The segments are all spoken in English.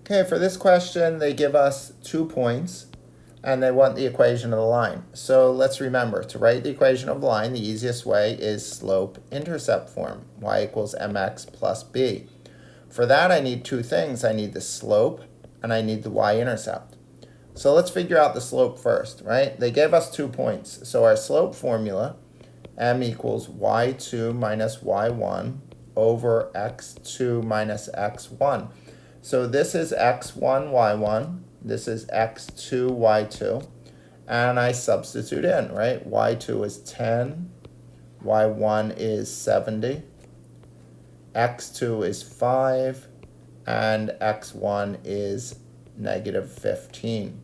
Okay, for this question, they give us 2 points, and they want the equation of the line. So let's remember, to write the equation of the line, the easiest way is slope-intercept form, y equals mx plus b. For that, I need two things. I need the slope, and I need the y-intercept. So let's figure out the slope first, right? They gave us 2 points. So our slope formula, m equals y2 minus y1 over x2 minus x1. So this is x1, y1. This is x2, y2. And I substitute in, right? y2 is 10. y1 is 70. x2 is 5. And x1 is negative 15.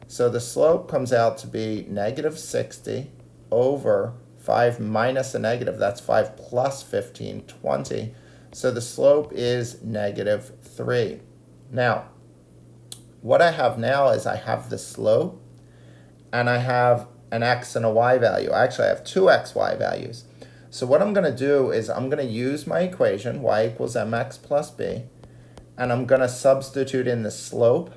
So the slope comes out to be negative 60 over 5 minus a negative. That's 5 plus 15, 20. So the slope is negative 3. Now, what I have now is I have the slope, and I have an x and a y value. Actually, I have two x, y values. So what I'm going to do is I'm going to use my equation, y equals mx plus b, and I'm going to substitute in the slope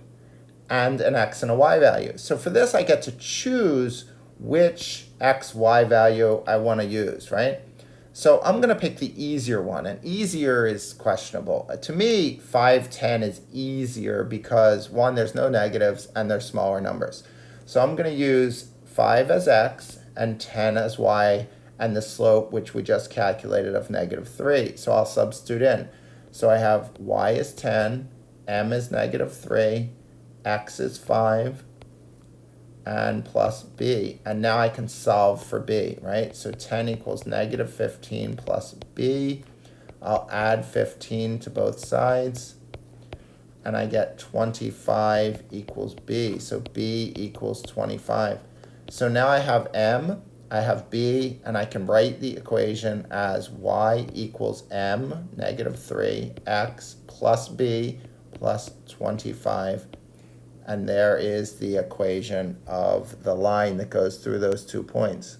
and an x and a y value. So for this, I get to choose which x, y value I want to use, right? So I'm going to pick the easier one, and easier is questionable. To me, 5, 10 is easier because, one, there's no negatives and they're smaller numbers. So I'm going to use 5 as x and 10 as y, and the slope, which we just calculated, of negative 3. So I'll substitute in. So I have y is 10, m is negative 3, x is 5, and plus b. And now I can solve for b, right? So 10 equals negative 15 plus b. I'll add 15 to both sides, and I get 25 equals b. So b equals 25. So now I have m, I have b, and I can write the equation as y equals m, negative 3, x plus b plus 25. And there is the equation of the line that goes through those 2 points.